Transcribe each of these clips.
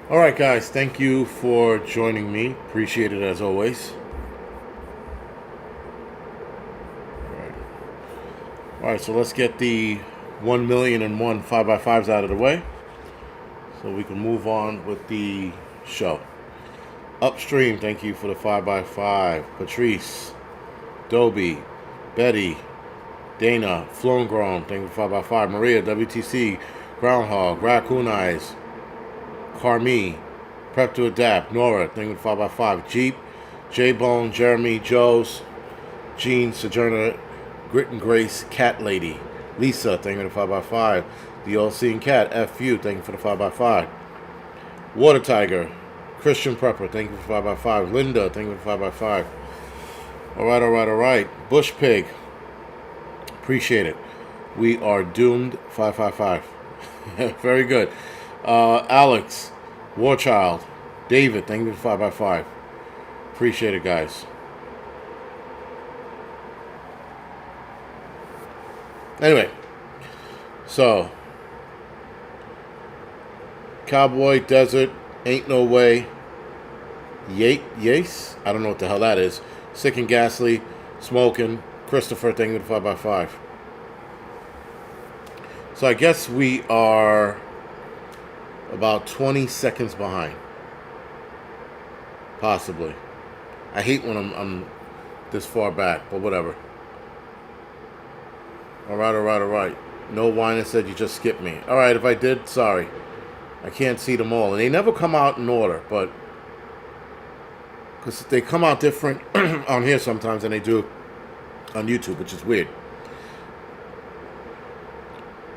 All right, guys. Thank you for joining me. Appreciate it as always. All right. So let's get the 1,000,001 5x5s out of the way, so we can move on with the show. Upstream, thank you for the 5x5. Patrice, Dobie, Betty, Dana, Flown Grown, thank you for 5x5. Maria, WTC, Groundhog, Raccoon Eyes, Carmi, Prep to Adapt, Nora, thank you for 5x5. Jeep, J-Bone, Jeremy, Joe's, Jean, Sojourner, Grit and Grace, Cat Lady, Lisa, thank you for the 5x5. The All Seeing Cat, FU, thank you for the 5x5. Water Tiger, Christian Prepper, thank you for 5x5. Linda, thank you for 5x5. All right. Bush Pig, appreciate it. We are doomed, 555. Very good. Alex, Warchild, David, thank you for 5x5. Appreciate it, guys. Anyway, so Cowboy Desert, Ain't No Way, Yace, I don't know what the hell that is. Sick and Ghastly, Smoking, Christopher, thank you for 5x5. So I guess we are about 20 seconds behind. Possibly. I hate when I'm this far back, but whatever. All right. No whining said you just skipped me. All right, if I did, sorry. I can't see them all. And they never come out in order, but because they come out different on here sometimes than they do on YouTube, which is weird.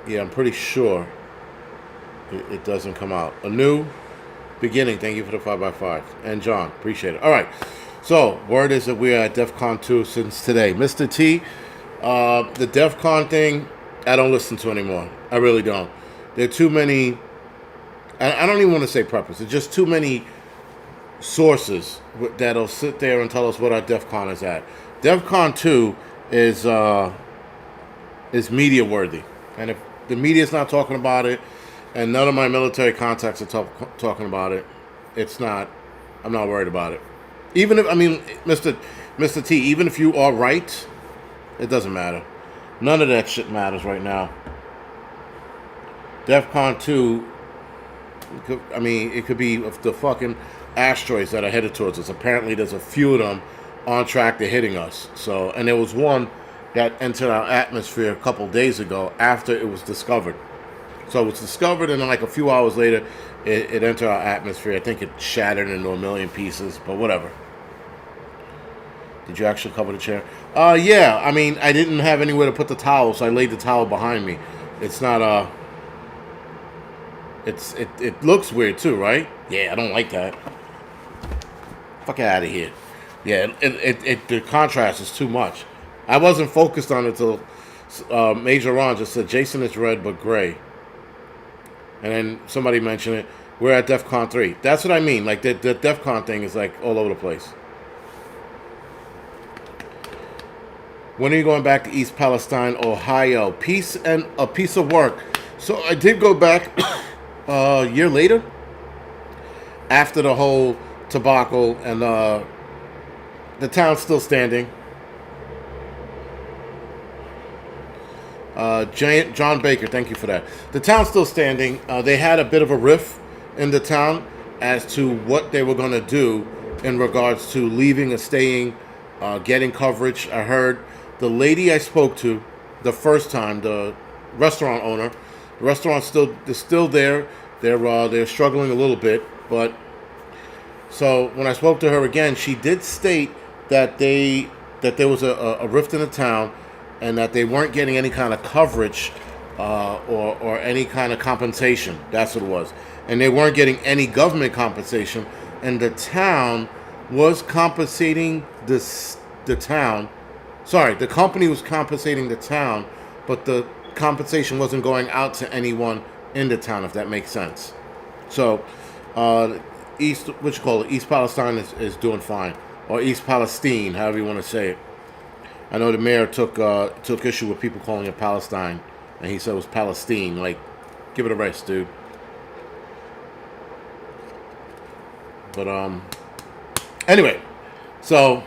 Yeah, I'm pretty sure it doesn't come out. A new beginning. Thank you for the 5x5. And John, appreciate it. All right. So, word is that we are at Defcon 2 since today. Mr. T, the Defcon thing, I don't listen to anymore. I really don't. There are too many, I don't even want to say preppers. There's just too many sources that'll sit there and tell us what our Defcon is at. Defcon 2 is media worthy. And if the media's not talking about it, and none of my military contacts are talking about it, I'm not worried about it. Even if, Mr. T, even if you are right, it doesn't matter. None of that shit matters right now. DEFCON 2, it could be the fucking asteroids that are headed towards us. Apparently there's a few of them on track to hitting us. So, and there was one that entered our atmosphere a couple days ago after it was discovered. So it was discovered, and then like a few hours later, it entered our atmosphere. I think it shattered into a million pieces, but whatever. Did you actually cover the chair? Yeah. I didn't have anywhere to put the towel, so I laid the towel behind me. It's not, it looks weird too, right? Yeah, I don't like that. Fuck out of here. Yeah, the contrast is too much. I wasn't focused on it till Major Ron just said, Jason is red but gray. And then somebody mentioned it. We're at DEFCON 3. That's what I mean. Like, the DEFCON thing is, like, all over the place. When are you going back to East Palestine, Ohio? Peace and a piece of work. So, I did go back a year later. After the whole debacle. And the town's still standing. John Baker, thank you for that. The town's still standing. They had a bit of a riff in the town as to what they were going to do in regards to leaving and staying, getting coverage. I heard the lady I spoke to the first time, the restaurant owner, the restaurant's still there. They're struggling a little bit, but so when I spoke to her again, she did state that there was a rift in the town, and that they weren't getting any kind of coverage or any kind of compensation. That's what it was. And they weren't getting any government compensation. And the town was compensating the town. Sorry, the company was compensating the town, but the compensation wasn't going out to anyone in the town, if that makes sense. So, East Palestine is doing fine. Or East Palestine, however you want to say it. I know the mayor took issue with people calling it Palestine, and he said it was Palestine. Like, give it a rest, dude. But anyway, so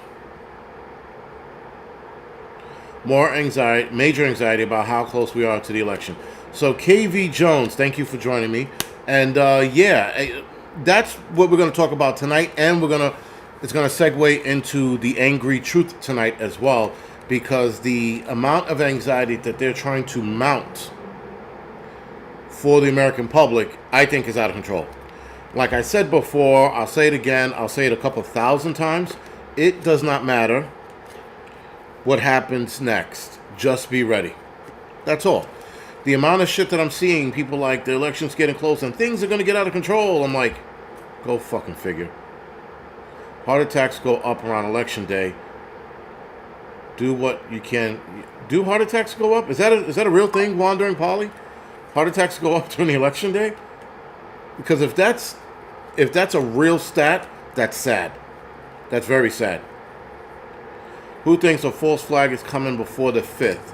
more anxiety, major anxiety about how close we are to the election. So KV Jones, thank you for joining me. And yeah, that's what we're going to talk about tonight, and it's going to segue into the angry truth tonight as well, because the amount of anxiety that they're trying to mount for the American public, I think, is out of control. Like I said before, I'll say it again, I'll say it a couple thousand times. It does not matter what happens next. Just be ready. That's all. The amount of shit that I'm seeing, people like the election's getting close and things are going to get out of control. I'm like, go fucking figure. Heart attacks go up around election day. Do what you can. Do heart attacks go up? Is that a real thing, Wandering Polly? Heart attacks go up during the election day? Because if that's a real stat, that's sad. That's very sad. Who thinks a false flag is coming before the 5th?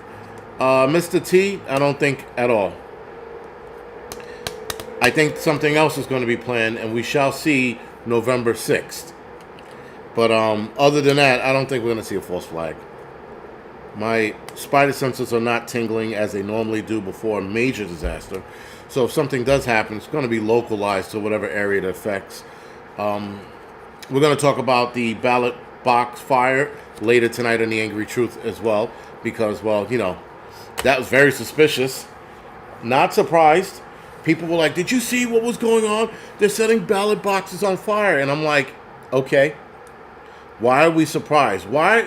Mr. T, I don't think at all. I think something else is going to be planned, and we shall see November 6th. But other than that, I don't think we're going to see a false flag. My spider senses are not tingling as they normally do before a major disaster. So if something does happen, it's going to be localized to whatever area it affects. We're going to talk about the ballot box fire later tonight on The Angry Truth as well. Because, well, you know, that was very suspicious. Not surprised. People were like, did you see what was going on? They're setting ballot boxes on fire. And I'm like, okay. Why are we surprised? Why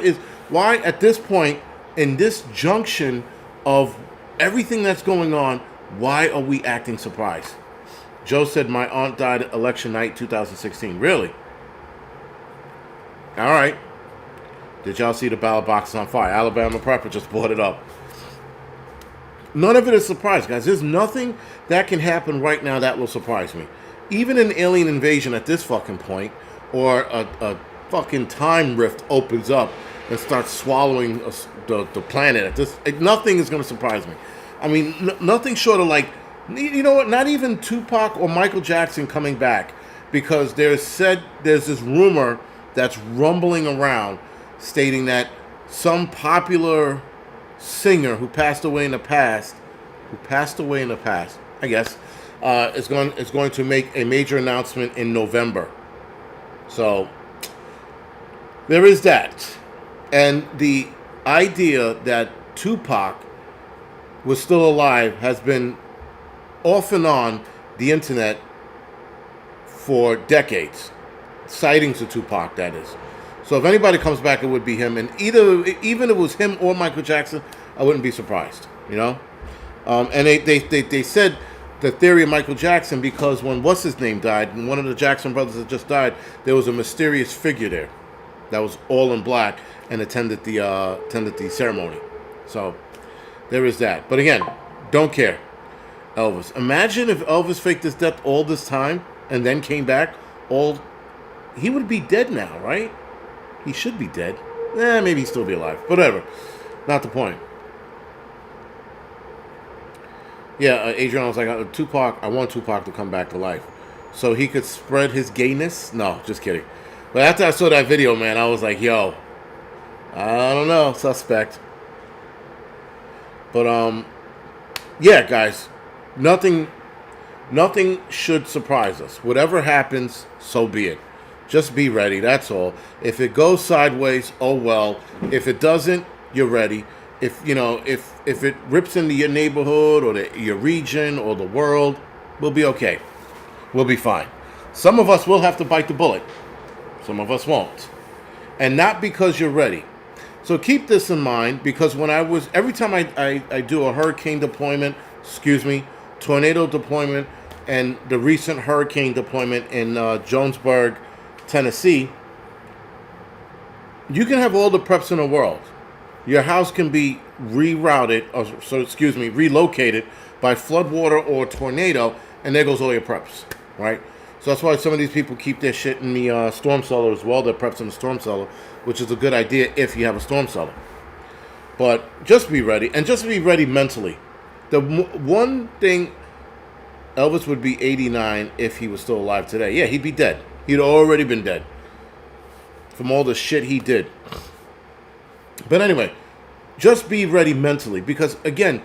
at this point, in this junction of everything that's going on, why are we acting surprised? Joe said, my aunt died election night 2016. Really? All right. Did y'all see the ballot boxes on fire? Alabama Prepper just brought it up. None of it is surprise, guys. There's nothing that can happen right now that will surprise me. Even an alien invasion at this fucking point, or a fucking time rift opens up and starts swallowing the planet at this, nothing is going to surprise me. I mean, nothing short of, like, you know what, not even Tupac or Michael Jackson coming back, because there's this rumor that's rumbling around stating that some popular singer who passed away in the past, I guess, is going to make a major announcement in November. So there is that. And the idea that Tupac was still alive has been off and on the internet for decades. Sightings of Tupac, that is. So if anybody comes back, it would be him. And even if it was him or Michael Jackson, I wouldn't be surprised, you know? And they said the theory of Michael Jackson, because when what's-his-name died, and one of the Jackson brothers that just died, there was a mysterious figure there that was all in black and attended the ceremony. So there is that. But again, don't care. Elvis. Imagine if Elvis faked his death all this time and then came back. He would be dead now, right? He should be dead. Maybe he'd still be alive. Whatever. Not the point. Yeah, Adrian was like, I want Tupac to come back to life so he could spread his gayness. No, just kidding. But after I saw that video, man, I was like, yo, I don't know, suspect. But, yeah, guys, nothing should surprise us. Whatever happens, so be it. Just be ready, that's all. If it goes sideways, oh well. If it doesn't, you're ready. If it rips into your neighborhood or your region or the world, we'll be okay. We'll be fine. Some of us will have to bite the bullet. Some of us won't. And not because you're ready. So keep this in mind, because every time I do a hurricane deployment, tornado deployment, and the recent hurricane deployment in Jonesburg, Tennessee, you can have all the preps in the world. Your house can be relocated by floodwater or tornado, and there goes all your preps, right? So that's why some of these people keep their shit in the storm cellar as well. Their preps in the storm cellar, which is a good idea if you have a storm cellar. But just be ready, and just be ready mentally. The one thing, Elvis would be 89 if he was still alive today. Yeah, he'd be dead. He'd already been dead from all the shit he did. But anyway, just be ready mentally, because again,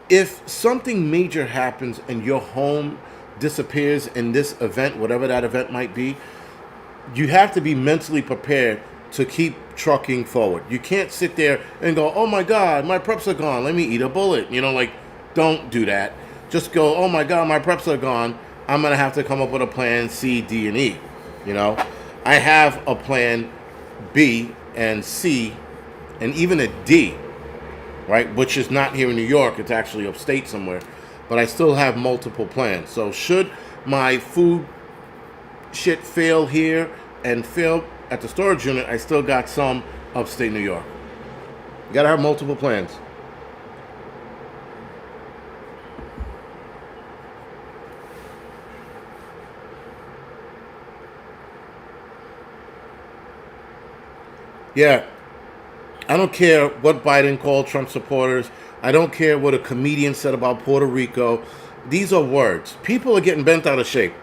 if something major happens and your home disappears in this event, whatever that event might be, you have to be mentally prepared to keep trucking forward. You can't sit there and go, oh my God, my preps are gone, let me eat a bullet. You know, like, don't do that. Just go, oh my God, my preps are gone, I'm going to have to come up with a plan C, D, and E. You know, I have a plan B and C and even a D, right? Which is not here in New York, it's actually upstate somewhere. But I still have multiple plans. So should my food shit fail here and fail at the storage unit, I still got some upstate New York. You gotta have multiple plans. Yeah, I don't care what Biden called Trump supporters. I don't care what a comedian said about Puerto Rico. These are words. People are getting bent out of shape.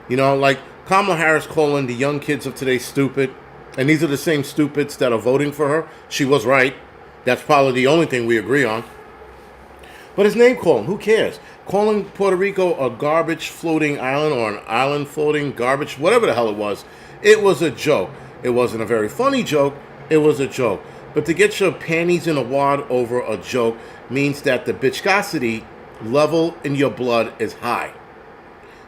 You know, like Kamala Harris calling the young kids of today stupid. And these are the same stupids that are voting for her. She was right. That's probably the only thing we agree on. But his name calling, who cares? Calling Puerto Rico a garbage floating island or an island floating garbage, whatever the hell it was a joke. It wasn't a very funny joke. It was a joke. But to get your panties in a wad over a joke means that the bitchosity level in your blood is high.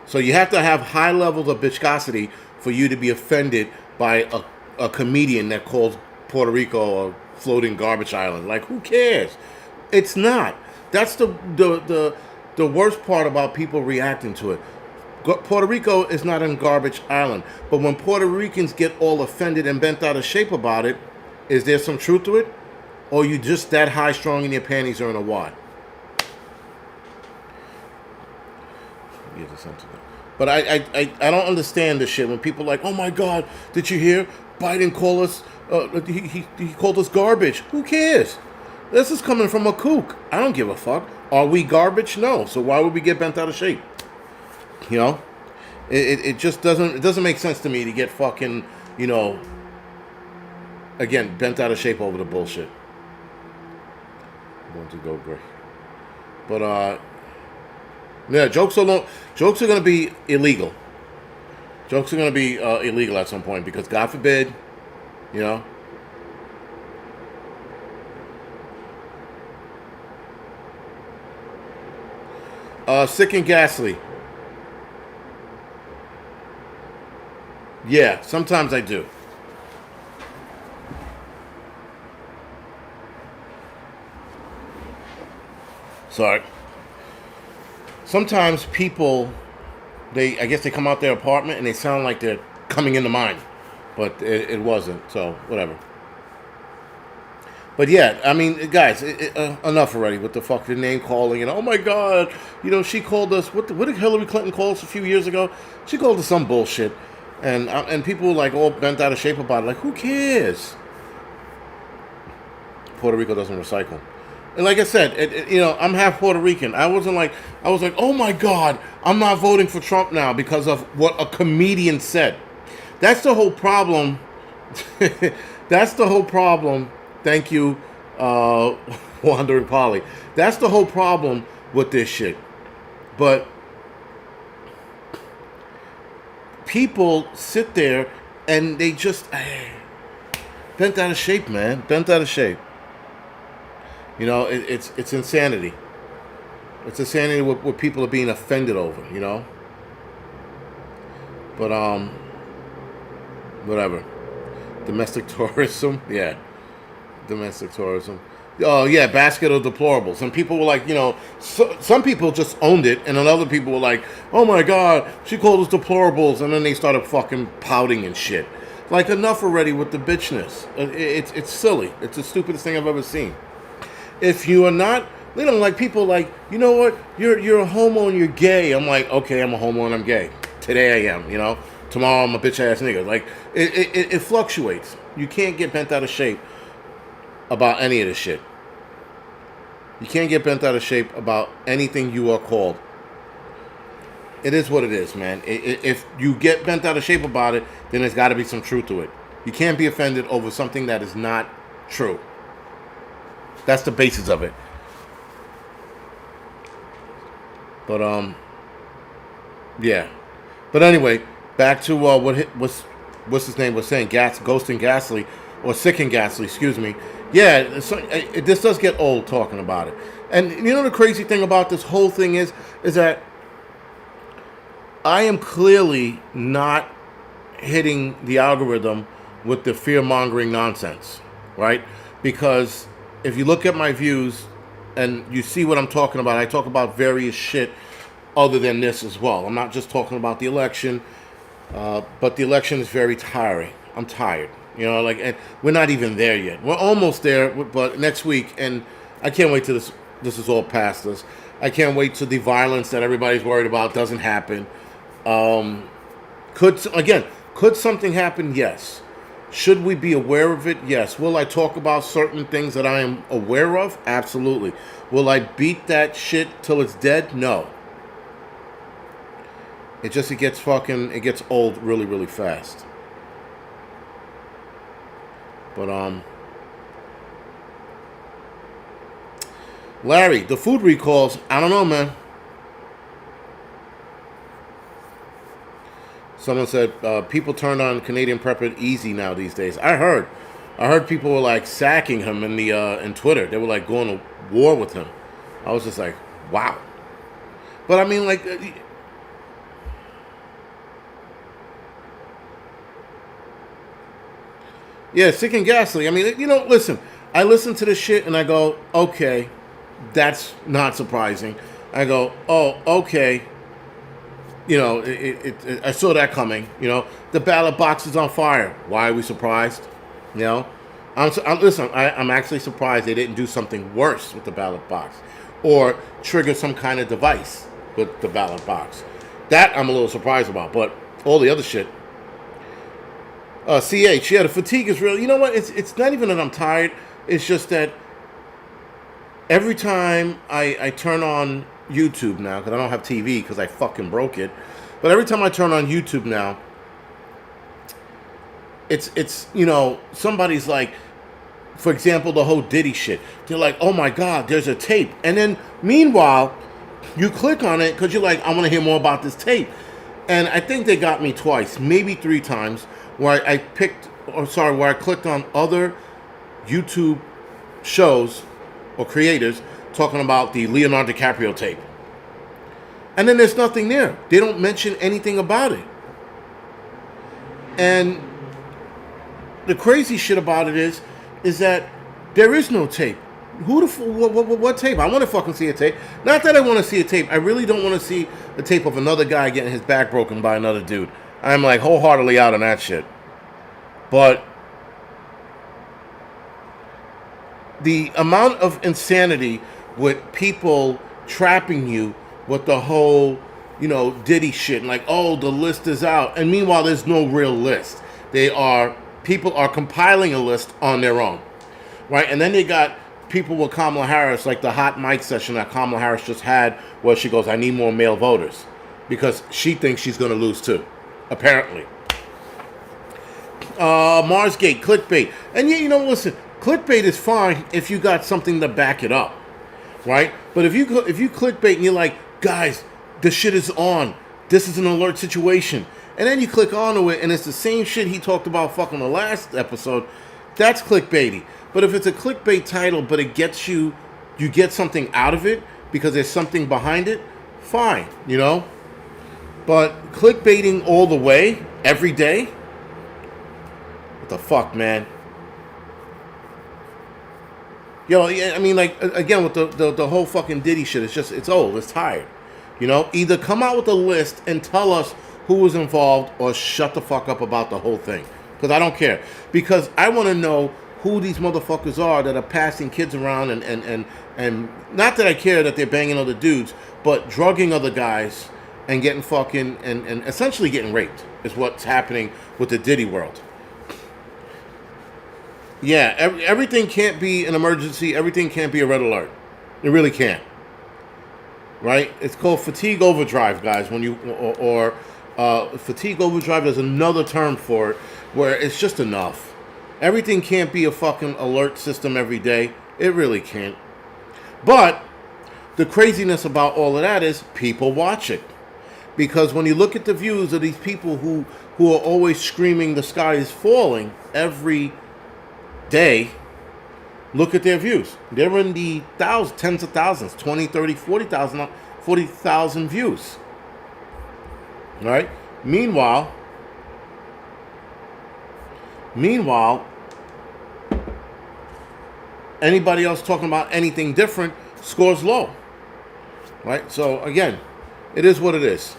So you have to have high levels of bitchosity for you to be offended by a comedian that calls Puerto Rico a floating garbage island. Like, who cares? It's not. That's the worst part about people reacting to it. Puerto Rico is not a garbage island. But when Puerto Ricans get all offended and bent out of shape about it, is there some truth to it? Or are you just that high strung and your panties are in a wad? But I don't understand this shit when people are like, oh my God, did you hear Biden call us, he called us garbage. Who cares? This is coming from a kook. I don't give a fuck. Are we garbage? No. So why would we get bent out of shape? You know, it just doesn't make sense to me to get fucking, you know, again, bent out of shape over the bullshit. I'm going to go great. But yeah, jokes are going to be illegal. Jokes are going to be illegal at some point because God forbid, you know. Sick and ghastly. Yeah, sometimes I do. Sorry. Sometimes people, I guess they come out their apartment and they sound like they're coming into mine. But it wasn't, so whatever. But yeah, I mean, guys, enough already with the fucking name calling and oh my God, you know, she called us. What did Hillary Clinton call us a few years ago? She called us some bullshit, and people were like all bent out of shape about it. Like, who cares? Puerto Rico doesn't recycle, and like I said, you know, I'm half Puerto Rican. I was like, oh my God, I'm not voting for Trump now because of what a comedian said. That's the whole problem. That's the whole problem. Thank you, Wandering Polly. That's the whole problem with this shit. But people sit there and they just bent out of shape, man. Bent out of shape. You know, it's insanity. It's insanity what people are being offended over, you know? But, whatever. Domestic tourism, yeah. Domestic tourism. Oh, yeah, basket of deplorables. And people were like, you know, some people just owned it, and then other people were like, oh my God, she called us deplorables, and then they started fucking pouting and shit. Like, enough already with the bitchness. It's silly. It's the stupidest thing I've ever seen. If you are not, you know, like people like, you know what, you're a homo and you're gay. I'm like, okay, I'm a homo and I'm gay. Today I am, you know. Tomorrow I'm a bitch ass nigga. Like, it fluctuates. You can't get bent out of shape about any of this shit. You can't get bent out of shape about anything you are called. it is what it is, man. If you get bent out of shape about it, then there's got to be some truth to it. You can't be offended over something that is not true. That's the basis of it. But yeah. But anyway, back to what's his name was saying, Ghost and Ghastly, or Sick and Ghastly, excuse me. Yeah, this does get old talking about it. And you know the crazy thing about this whole thing is that I am clearly not hitting the algorithm with the fear-mongering nonsense, right? Because if you look at my views and you see what I'm talking about, I talk about various shit other than this as well. I'm not just talking about the election, but the election is very tiring. I'm tired. You know, like, and we're not even there yet. We're almost there, but next week, and I can't wait till this is all past us. I can't wait till the violence that everybody's worried about doesn't happen. Could something happen? Yes. Should we be aware of it? Yes. Will I talk about certain things that I am aware of? Absolutely. Will I beat that shit till it's dead? No. It gets old really, really fast. But, Larry, the food recalls, I don't know, man. Someone said people turned on Canadian Prepper easy now these days. I heard people were like sacking him in Twitter. They were like going to war with him. I was just like, wow. But I mean, like, yeah, Sick and Ghastly. I mean, you know, listen. I listen to this shit and I go, okay, that's not surprising. I go, oh, okay. You know, I saw that coming. You know, the ballot box is on fire. Why are we surprised? You know, I'm actually surprised they didn't do something worse with the ballot box, or trigger some kind of device with the ballot box. That I'm a little surprised about. But all the other shit. CH, yeah, the fatigue is real. You know what? It's not even that I'm tired. It's just that every time I turn on YouTube now, because I don't have TV because I fucking broke it, but every time I turn on YouTube now, it's you know, somebody's like, for example, the whole Diddy shit. They're like, oh my God, there's a tape. And then meanwhile, you click on it because you're like, I want to hear more about this tape. And I think they got me twice, maybe 3 times, where I clicked on other YouTube shows or creators talking about the Leonardo DiCaprio tape. And then there's nothing there. They don't mention anything about it. And the crazy shit about it is that there is no tape. What tape? I want to fucking see a tape. Not that I want to see a tape. I really don't want to see the tape of another guy getting his back broken by another dude. I'm like wholeheartedly out on that shit. But the amount of insanity with people trapping you with the whole, you know, Diddy shit, and like, oh, the list is out, and meanwhile there's no real list. People are compiling a list on their own, right? And then they got people with Kamala Harris, like the hot mic session that Kamala Harris just had, where she goes, I need more male voters, because she thinks she's going to lose too, apparently. Marsgate, clickbait. And yeah, you know, listen, clickbait is fine if you got something to back it up, right? But if you clickbait and you're like, guys, the shit is on, this is an alert situation, and then you click onto it and it's the same shit he talked about fucking the last episode, that's clickbaity. But if it's a clickbait title but it gets you get something out of it because there's something behind it, fine, you know? But clickbaiting all the way, every day, what the fuck, man? Yo, I mean, like, again, with the whole fucking Diddy shit, it's old, it's tired. You know, either come out with a list and tell us who was involved, or shut the fuck up about the whole thing. Because I don't care. Because I want to know who these motherfuckers are that are passing kids around and not that I care that they're banging other dudes, but drugging other guys and getting fucking, and essentially getting raped is what's happening with the Diddy world. Yeah, everything can't be an emergency. Everything can't be a red alert. It really can't. right? It's called fatigue overdrive, guys. When you fatigue overdrive, there's another term for it where it's just enough. Everything can't be a fucking alert system every day. It really can't. But the craziness about all of that is people watch it. Because when you look at the views of these people who are always screaming the sky is falling every day, look at their views. They're in the thousands, tens of thousands, 20, 30, 40,000, 40,000 views. All right? Meanwhile, anybody else talking about anything different scores low. Right? So, again, it is what it is.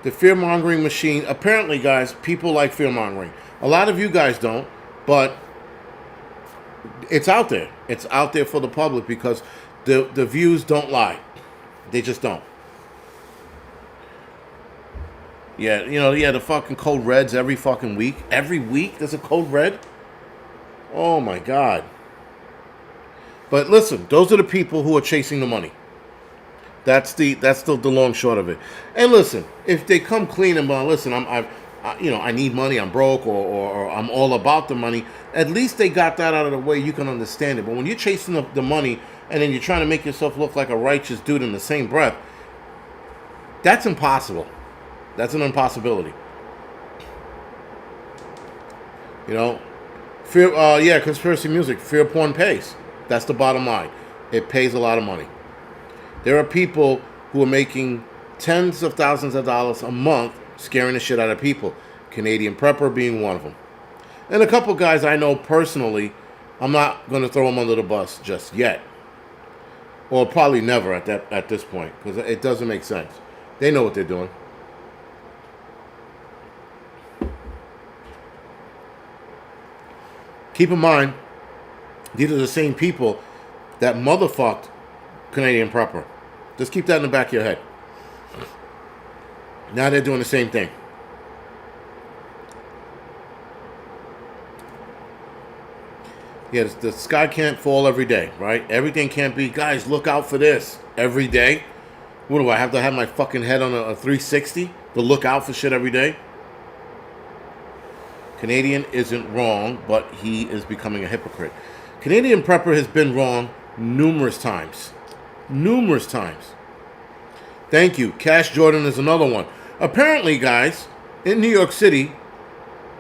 The fear-mongering machine, apparently, guys, people like fear-mongering. A lot of you guys don't, but it's out there. It's out there for the public because the views don't lie. They just don't. Yeah, the fucking code reds every fucking week. Every week there's a code red? Oh, my God. But listen, those are the people who are chasing the money. That's the long short of it. And listen, if they come clean and listen, I need money, I'm broke, or I'm all about the money. At least they got that out of the way. You can understand it. But when you're chasing the money and then you're trying to make yourself look like a righteous dude in the same breath, that's impossible. That's an impossibility. Fear. Conspiracy music. Fear porn pays. That's the bottom line. It pays a lot of money. There are people who are making tens of thousands of dollars a month scaring the shit out of people. Canadian Prepper being one of them. And a couple guys I know personally, I'm not going to throw them under the bus just yet. Or probably never at this point, because it doesn't make sense. They know what they're doing. Keep in mind, these are the same people that motherfucked Canadian Prepper. Just keep that in the back of your head. Now they're doing the same thing. Yeah, the sky can't fall every day, right? Everything can't be, guys, look out for this every day. What do I have to have my fucking head on a 360 to look out for shit every day? Canadian isn't wrong, but he is becoming a hypocrite. Canadian Prepper has been wrong numerous times. Numerous times. Thank you. Cash Jordan is another one. Apparently, guys, in New York City,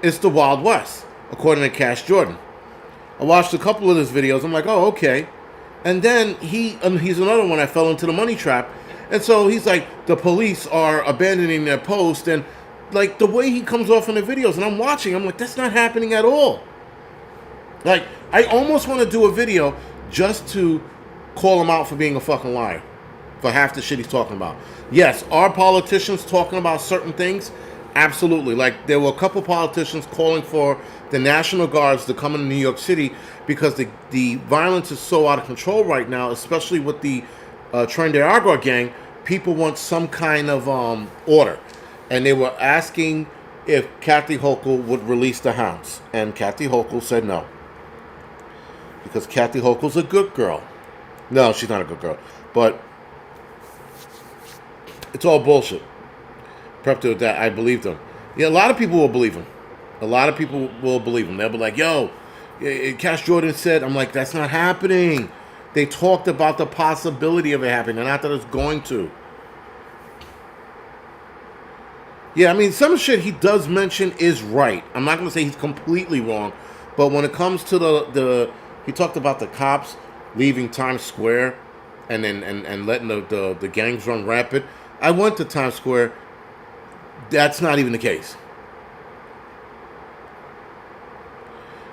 it's the Wild West, according to Cash Jordan. I watched a couple of his videos. I'm like, oh, okay. And then he's another one that fell into the money trap. And so he's like, the police are abandoning their post. And like the way he comes off in the videos, and I'm watching, I'm like, that's not happening at all. Like, I almost want to do a video just to call him out for being a fucking liar. For half the shit he's talking about. Yes, are politicians talking about certain things? Absolutely. Like, there were a couple politicians calling for the National Guards to come into New York City because the violence is so out of control right now, especially with the Tren de Agua gang. People want some kind of order. And they were asking if Kathy Hochul would release the hounds. And Kathy Hochul said no. Because Kathy Hochul's a good girl. No, she's not a good girl. But it's all bullshit. Prep to that, I believed him. Yeah, a lot of people will believe him. A lot of people will believe him. They'll be like, yo, Cash Jordan said, I'm like, that's not happening. They talked about the possibility of it happening, and not that it's going to. Yeah, I mean, some shit he does mention is right. I'm not going to say he's completely wrong, but when it comes to he talked about the cops leaving Times Square and then and letting the gangs run rampant. I went to Times Square. That's not even the case.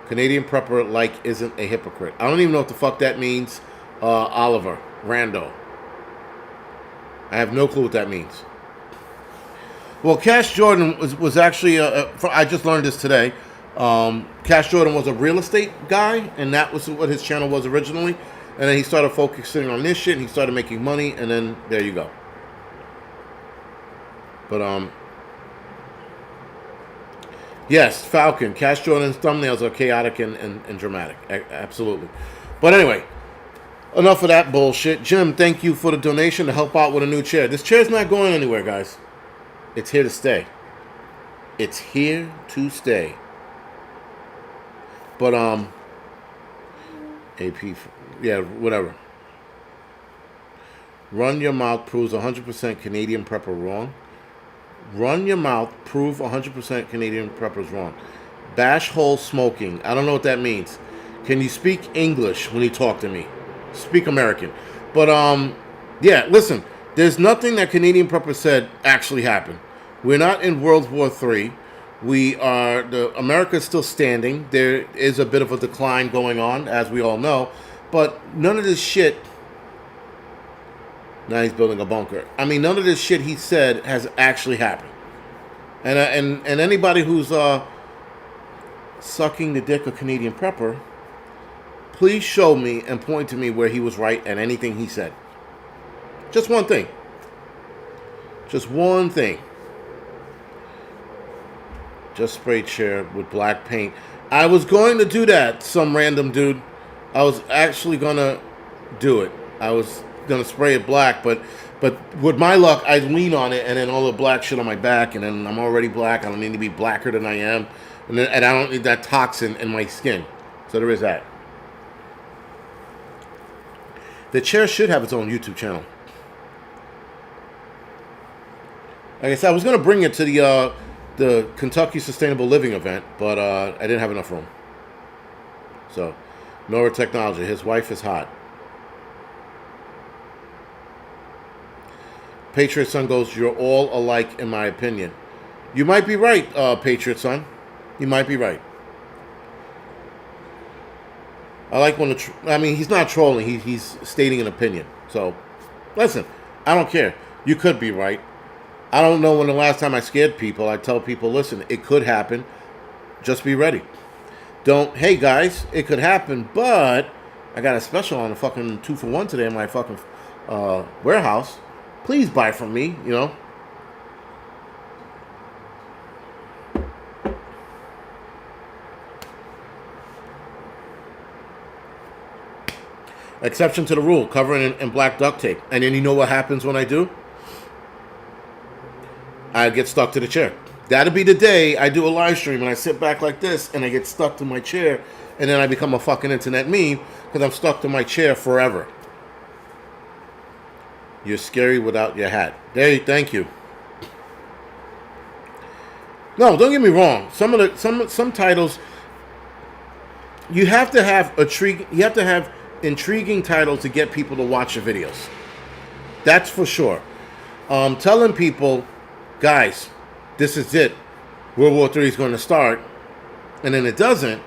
Canadian Prepper isn't a hypocrite. I don't even know what the fuck that means. Oliver Rando. I have no clue what that means. Well, Cash Jordan was actually I just learned this today. Cash Jordan was a real estate guy, and that was what his channel was originally. And then he started focusing on this shit, and he started making money, and then there you go. But yes, Falcon. Cash Jordan's thumbnails are chaotic and dramatic. Absolutely. But anyway, enough of that bullshit. Jim, thank you for the donation to help out with a new chair. This chair's not going anywhere, guys. It's here to stay. It's here to stay. But, AP, yeah, whatever. Run your mouth proves 100% Canadian prepper wrong. Run your mouth, prove 100% Canadian preppers wrong. Bash hole smoking. I don't know what that means. Can you speak English when you talk to me? Speak American. But, yeah, listen. There's nothing that Canadian preppers said actually happened. We're not in World War III. America's still standing. There is a bit of a decline going on, as we all know. But none of this shit... Now he's building a bunker. I mean, none of this shit he said has actually happened. And anybody who's sucking the dick of Canadian prepper, please show me and point to me where he was right and anything he said. Just one thing. Just one thing. Just spray chair with black paint. I was going to do that, some random dude. I was actually going to do it. I was going to spray it black, but with my luck, I'd lean on it, and then all the black shit on my back, and then I'm already black. I don't need to be blacker than I am, and I don't need that toxin in my skin. So there is that. The chair should have its own YouTube channel. Like I said, I was going to bring it to the Kentucky Sustainable Living event, but I didn't have enough room. So, Nora Technology. His wife is hot. Patriot Son goes, you're all alike in my opinion. You might be right, Patriot Son. You might be right. I like when he's not trolling. He's stating an opinion. So, listen, I don't care. You could be right. I don't know when the last time I scared people. I tell people, listen, it could happen. Just be ready. Hey guys, it could happen, but I got a special on a fucking 2-for-1 today in my fucking warehouse. Please buy from me, you know. Exception to the rule, covering in black duct tape. And then you know what happens when I do? I get stuck to the chair. That'll be the day I do a live stream and I sit back like this and I get stuck to my chair and then I become a fucking internet meme because I'm stuck to my chair forever. You're scary without your hat. Thank you. No, don't get me wrong. Some titles you have to have intriguing titles to get people to watch your videos. That's for sure. Telling people, guys, this is it. World War III is going to start, and then it doesn't.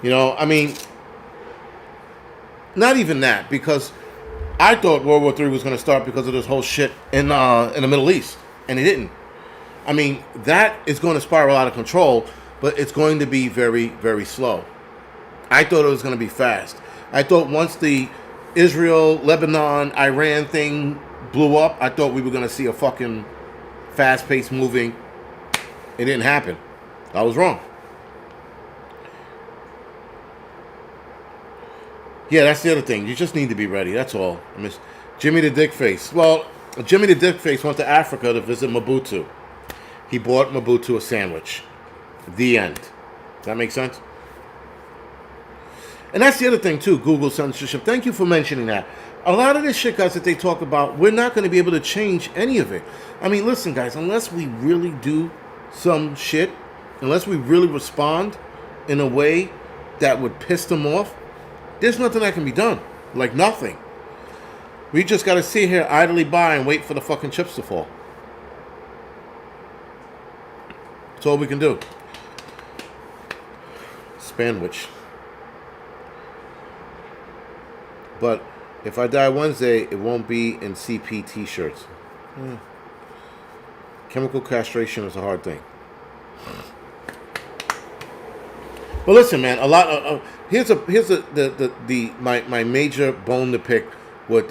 You know, I mean, not even that, because I thought World War III was going to start because of this whole shit in the Middle East, and it didn't. I mean, that is going to spiral out of control, but it's going to be very, very slow. I thought it was going to be fast. I thought once the Israel, Lebanon, Iran thing blew up, I thought we were going to see a fucking fast-paced moving. It didn't happen. I was wrong. Yeah, that's the other thing. You just need to be ready. That's all. I mean, Jimmy the Dickface. Well, Jimmy the Dickface went to Africa to visit Mobutu. He bought Mobutu a sandwich. The end. Does that make sense? And that's the other thing, too, Google censorship. Thank you for mentioning that. A lot of this shit, guys, that they talk about, we're not going to be able to change any of it. I mean, listen, guys, unless we really do some shit, unless we really respond in a way that would piss them off, there's nothing that can be done. Like, nothing. We just got to sit here idly by and wait for the fucking chips to fall. That's all we can do. Sandwich. But if I die Wednesday, it won't be in CP t-shirts. Chemical castration is a hard thing. But listen, man, a lot of my major bone to pick with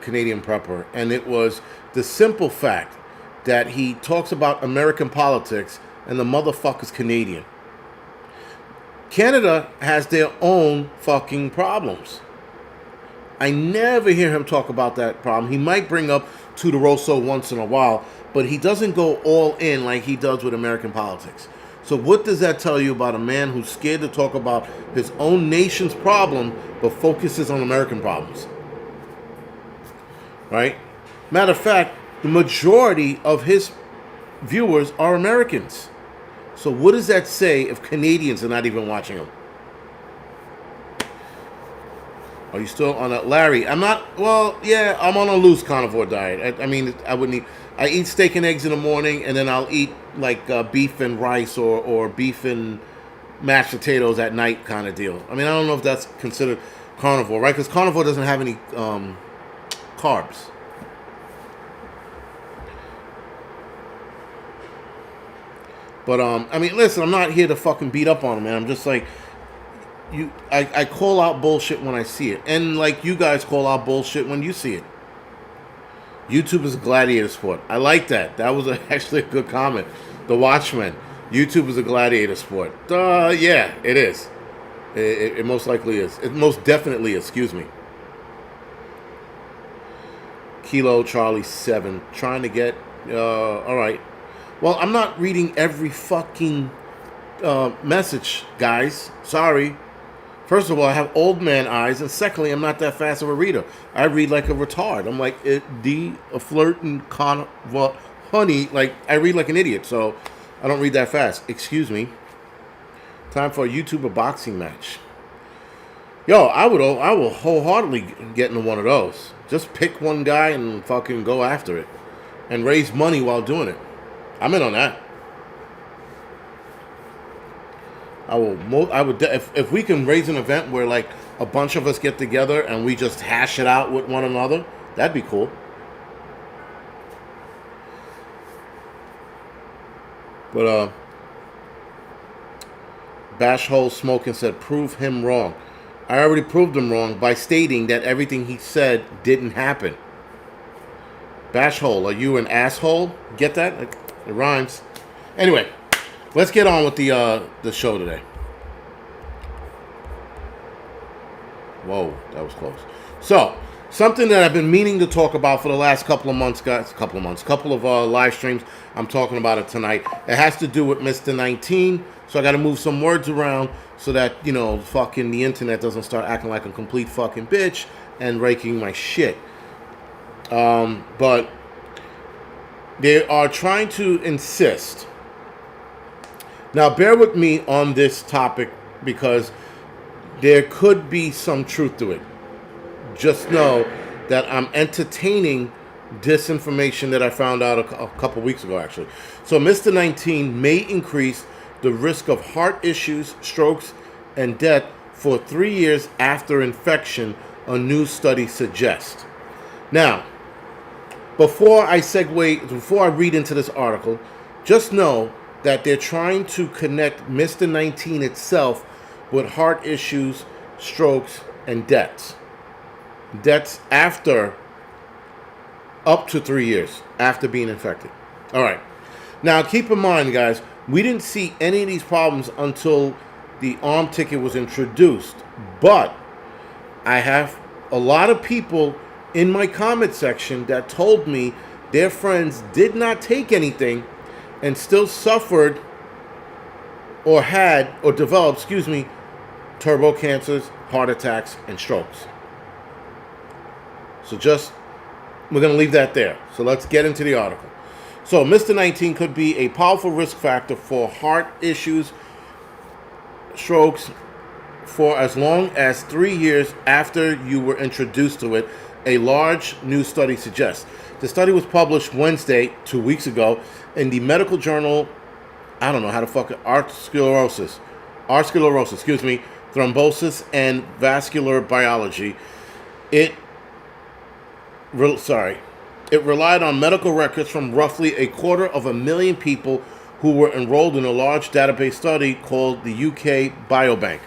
Canadian Prepper, and it was the simple fact that he talks about American politics and the motherfucker's Canadian. Canada has their own fucking problems. I never hear him talk about that problem. He might bring up Tudoroso once in a while, but he doesn't go all in like he does with American politics. So what does that tell you about a man who's scared to talk about his own nation's problem, but focuses on American problems? Right? Matter of fact, the majority of his viewers are Americans. So what does that say if Canadians are not even watching him? Are you still on a Larry? I'm not. Well, yeah, I'm on a loose carnivore diet. I mean, I wouldn't eat. I eat steak and eggs in the morning, and then I'll eat like beef and rice or beef and mashed potatoes at night, kind of deal. I mean, I don't know if that's considered carnivore, right? Because carnivore doesn't have any carbs. But I mean, listen, I'm not here to fucking beat up on him, man. I'm just like, I call out bullshit when I see it, and like you guys call out bullshit when you see it. YouTube is a gladiator sport. I like that. That was actually a good comment. The Watchmen. YouTube is a gladiator sport. Yeah, it is. It most likely is. It most definitely is. Excuse me. Kilo Charlie 7. Trying to get... all right. Well, I'm not reading every fucking message, guys. Sorry. First of all, I have old man eyes, and secondly, I'm not that fast of a reader. I read like a retard. I'm like a flirt and well, honey. Like I read like an idiot, so I don't read that fast. Excuse me. Time for a YouTuber boxing match. Yo, I will wholeheartedly get into one of those. Just pick one guy and fucking go after it, and raise money while doing it. I'm in on that. I would if we can raise an event where like a bunch of us get together and we just hash it out with one another, that'd be cool. But Bash Hole Smoking said, prove him wrong. I already proved him wrong by stating that everything he said didn't happen. Bash Hole, are you an asshole? Get that? It rhymes. Anyway. Let's get on with the show today. Whoa, that was close. So, something that I've been meaning to talk about for the last couple of months, guys. Couple of live streams. I'm talking about it tonight. It has to do with Mr. 19. So I got to move some words around so that, you know, fucking the internet doesn't start acting like a complete fucking bitch and raking my shit. But they are trying to insist. Now, bear with me on this topic because there could be some truth to it. Just know that I'm entertaining disinformation that I found out a couple weeks ago, actually. So, Mr. 19 may increase the risk of heart issues, strokes, and death for 3 years after infection, a new study suggests. Now, before I read into this article, just know that they're trying to connect Mr. 19 itself with heart issues, strokes, and deaths. Deaths after up to 3 years after being infected. All right. Now, keep in mind, guys, we didn't see any of these problems until the arm ticket was introduced. But I have a lot of people in my comment section that told me their friends did not take anything and still suffered or had or developed, turbo cancers, heart attacks, and strokes. So we're going to leave that there. So let's get into the article. So Mr. 19 could be a powerful risk factor for heart issues, strokes, for as long as 3 years after you were introduced to it, a large new study suggests. The study was published Wednesday, 2 weeks ago, in the medical journal, I don't know how to fuck it, Arteriosclerosis, Thrombosis and Vascular Biology. It relied on medical records from roughly 250,000 people who were enrolled in a large database study called the UK Biobank.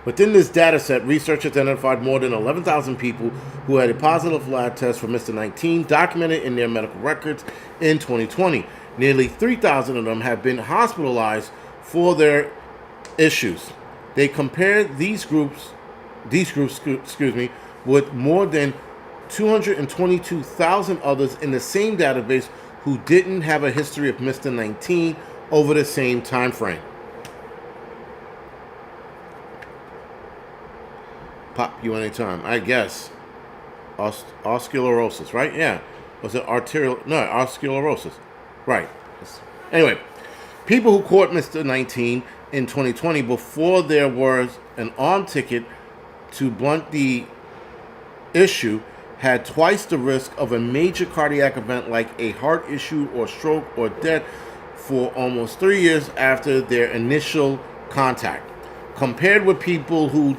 Within this dataset, researchers identified more than 11,000 people who had a positive lab test for Mr. 19 documented in their medical records in 2020. Nearly 3,000 of them have been hospitalized for their issues. They compared these groups these groups, excuse me, with more than 222,000 others in the same database who didn't have a history of Mr. 19 over the same time frame. Pop you anytime, I guess. Osculosis, right? Yeah. Was it arterial? No, osculosis. Right. Anyway, people who caught Mr. 19 in 2020 before there was an arm ticket to blunt the issue had twice the risk of a major cardiac event like a heart issue or stroke or death for almost 3 years after their initial contact, compared with people who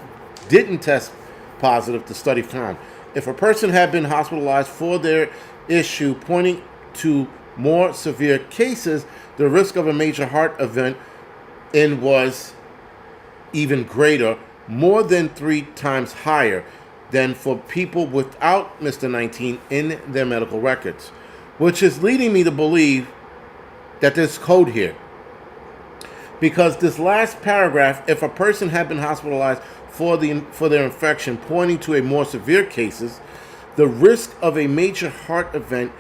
didn't test positive, the study found. If a person had been hospitalized for their issue, pointing to more severe cases, the risk of a major heart event was even greater, more than 3 times higher than for people without Mr. 19 in their medical records, which is leading me to believe that there's code here. Because this last paragraph, if a person had been hospitalized for their infection, pointing to a more severe cases, the risk of a major heart event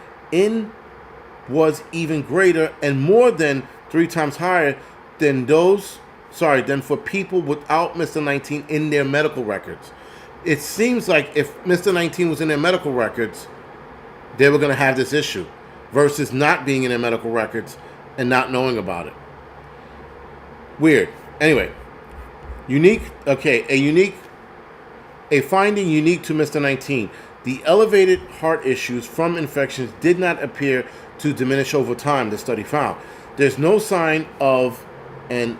was even greater and more than 3 times higher than than for people without Mr. 19 in their medical records. It seems like if Mr. 19 was in their medical records, they were going to have this issue versus not being in their medical records and not knowing about it. Weird. Anyway, a finding unique to Mr. 19. The elevated heart issues from infections did not appear to diminish over time, the study found. There's no sign of an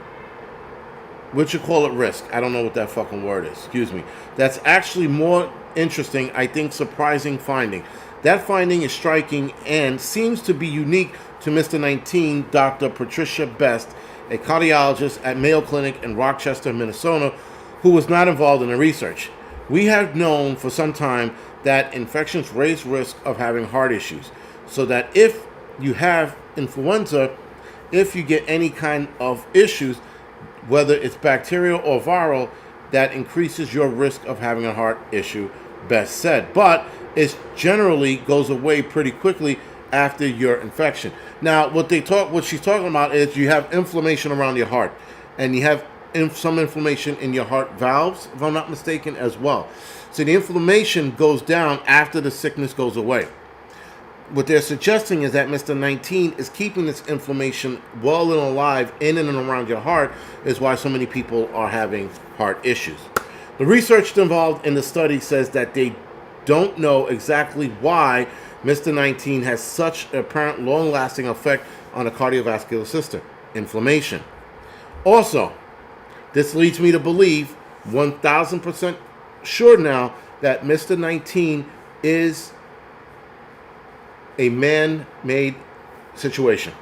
risk. I don't know what that fucking word is. Excuse me. That's actually more interesting, I think, surprising finding. That finding is striking and seems to be unique to Mr. 19, Dr. Patricia Best, a cardiologist at Mayo Clinic in Rochester, Minnesota, who was not involved in the research. We have known for some time that infections raise risk of having heart issues, so that if you have influenza, if you get any kind of issues, whether it's bacterial or viral, that increases your risk of having a heart issue, Best said. But it generally goes away pretty quickly after your infection. Now, what she's talking about is you have inflammation around your heart, and you have some inflammation in your heart valves, if I'm not mistaken, as well. So the inflammation goes down after the sickness goes away. What they're suggesting is that Mr. 19 is keeping this inflammation well and alive in and around your heart, is why so many people are having heart issues. The research involved in the study says that they don't know exactly why Mr. 19 has such an apparent long-lasting effect on the cardiovascular system, inflammation. Also, this leads me to believe 1,000% sure now that Mr. 19 is a man-made situation.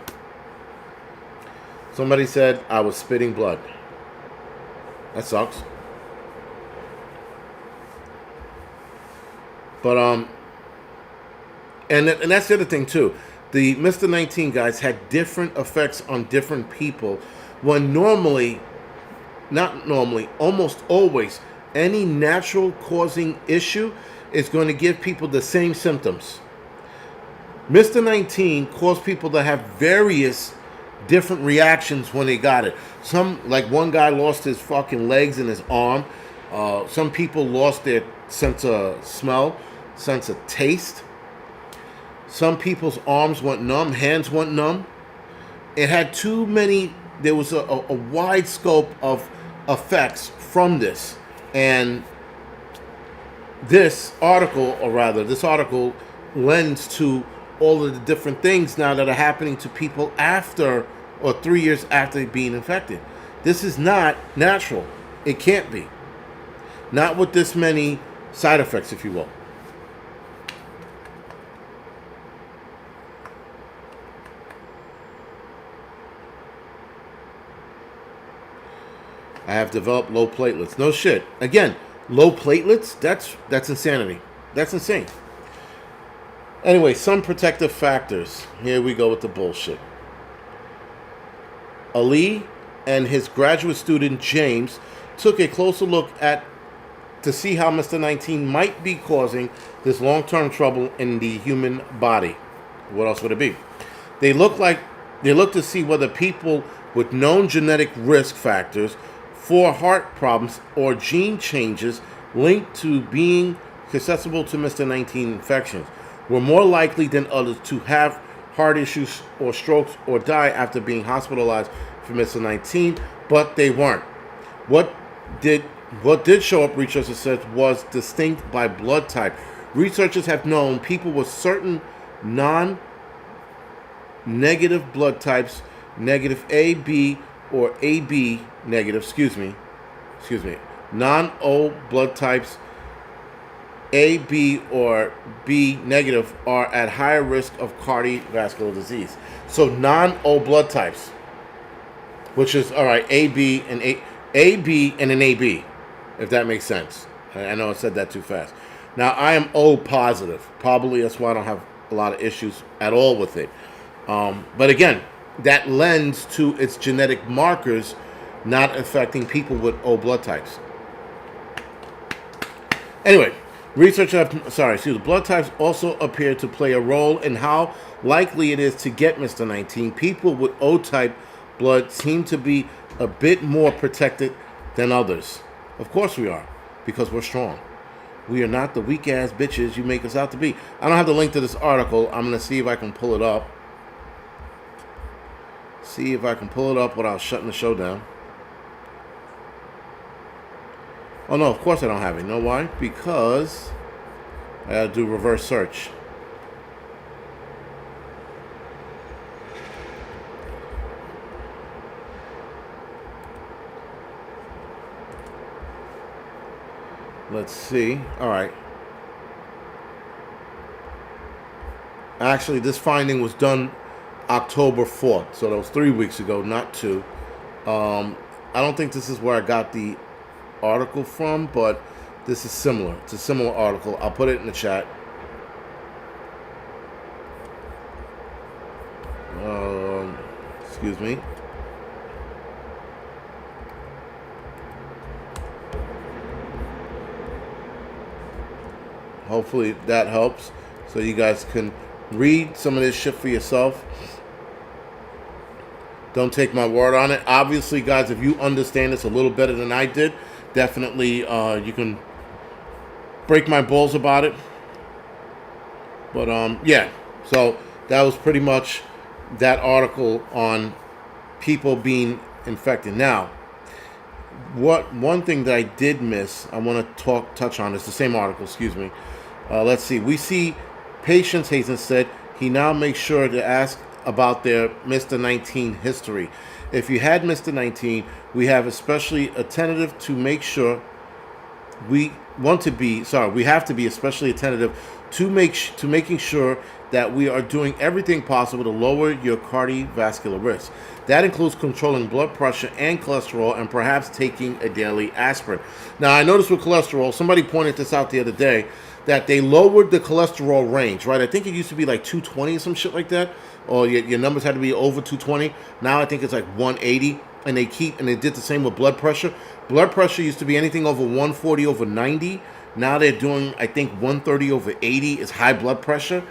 Somebody said I was spitting blood. That sucks. But and that's the other thing too. The Mr. 19 guys had different effects on different people, when almost always, any natural causing issue is going to give people the same symptoms. Mr. 19 caused people to have various different reactions when they got it. Some, like one guy lost his fucking legs and his arm. Some people lost their sense of smell, sense of taste. Some people's arms went numb, hands went numb. It had there was a wide scope of effects from this. And this article lends to all of the different things now that are happening to people after or 3 years after being infected. This is not natural. It can't be. Not with this many side effects, if you will. I have developed low platelets. No shit. Again, low platelets? That's insanity. That's insane. Anyway, some protective factors. Here we go with the bullshit. Ali and his graduate student James took a closer look at to see how Mr. 19 might be causing this long-term trouble in the human body. What else would it be? They look to see whether people with known genetic risk factors for heart problems or gene changes linked to being susceptible to Mr. 19 infections were more likely than others to have heart issues or strokes or die after being hospitalized for Mr. 19, but they weren't. What did show up, researchers said, was distinct by blood type. Researchers have known people with certain non-negative blood types, negative A, B, or AB negative, non-O blood types, A, B, or B negative, are at higher risk of cardiovascular disease. So non-O blood types, which is, all right, A, B, and A, B, and an AB, if that makes sense. I know I said that too fast. Now, I am O positive. Probably that's why I don't have a lot of issues at all with it. But again, that lends to its genetic markers not affecting people with O blood types. Anyway, blood types also appear to play a role in how likely it is to get Mr. 19. People with O type blood seem to be a bit more protected than others. Of course we are, because we're strong. We are not the weak ass bitches you make us out to be. I don't have the link to this article. I'm going to see if I can pull it up. Without shutting the show down. Oh no, of course I don't have it. You know why? Because I gotta do reverse search. Let's see. All right. Actually, this finding was done October 4th, so that was 3 weeks ago, not 2. I don't think this is where I got the article from, but this is similar. It's a similar article. I'll put it in the chat. Excuse me. Hopefully that helps, so you guys can read some of this shit for yourself. Don't take my word on it. Obviously, guys, if you understand this a little better than I did, definitely you can break my balls about it. But yeah, so that was pretty much that article on people being infected. Now, one thing that I did miss, I want to touch on, is the same article, excuse me. Let's see. We see patients, Hazen said, he now makes sure to ask about their Mr. 19 history. If you had Mr. 19, we have especially attentive to make sure we have to be especially attentive to making sure that we are doing everything possible to lower your cardiovascular risk. That includes controlling blood pressure and cholesterol, and perhaps taking a daily aspirin. Now, I noticed with cholesterol, somebody pointed this out the other day, that they lowered the cholesterol range, right? I think it used to be like 220 or some shit like that, or your numbers had to be over 220. Now I think it's like 180, and they did the same with blood pressure. Blood pressure used to be anything over 140 over 90. Now they're doing, I think, 130 over 80 is high blood pressure.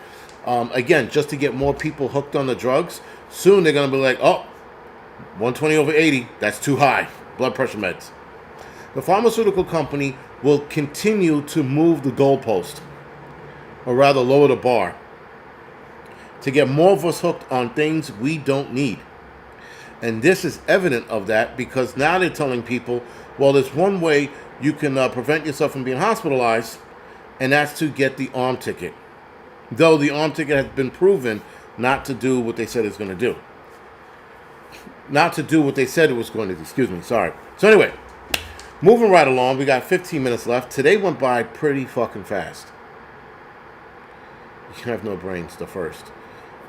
Again, just to get more people hooked on the drugs. Soon they're going to be like, oh, 120 over 80, that's too high. Blood pressure meds. The pharmaceutical company will continue to move the goalpost, or rather lower the bar, to get more of us hooked on things we don't need. And this is evident of that, because now they're telling people, well, there's one way you can prevent yourself from being hospitalized, and that's to get the arm ticket. Though the arm ticket has been proven not to do what they said it's going to do. Not to do what they said it was going to do. Excuse me, sorry. So anyway, moving right along, we got 15 minutes left. Today went by pretty fucking fast. You have no brains, the first.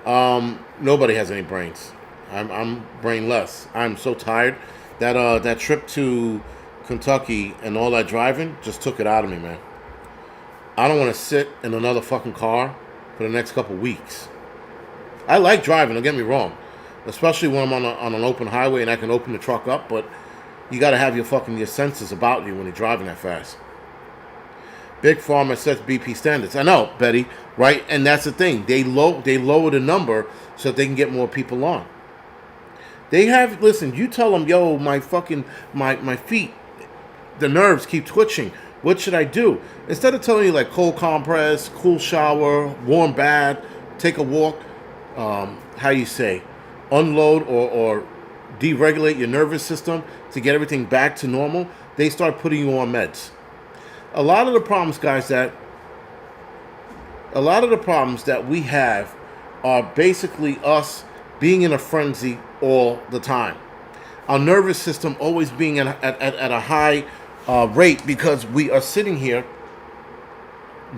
Nobody has any brains. I'm brainless. I'm so tired. That trip to Kentucky and all that driving just took it out of me, man. I don't want to sit in another fucking car for the next couple weeks. I like driving, don't get me wrong. Especially when I'm on an open highway and I can open the truck up, but you got to have your senses about you when you're driving that fast. Big Pharma sets BP standards. I know, Betty, right? And that's the thing. They lower the number so they can get more people on. They have, listen, you tell them, yo, my fucking, my feet, the nerves keep twitching. What should I do? Instead of telling you like cold compress, cool shower, warm bath, take a walk, how you say, unload or deregulate your nervous system to get everything back to normal, they start putting you on meds. A lot of the problems, guys, that we have are basically us being in a frenzy all the time. Our nervous system always being at a high rate because we are sitting here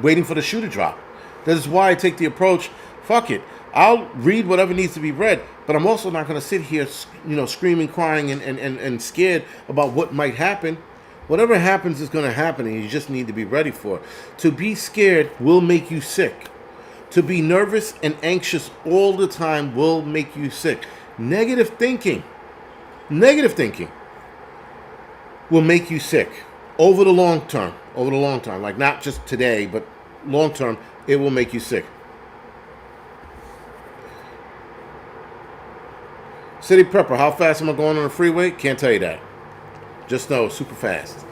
waiting for the shoe to drop. That is why I take the approach, fuck it. I'll read whatever needs to be read, but I'm also not going to sit here, screaming, crying, and scared about what might happen. Whatever happens is going to happen, and you just need to be ready for it. To be scared will make you sick. To be nervous and anxious all the time will make you sick. Negative thinking will make you sick over the long term. Like not just today, but long term, it will make you sick. City Prepper, how fast am I going on the freeway? Can't tell you that. Just know, super fast.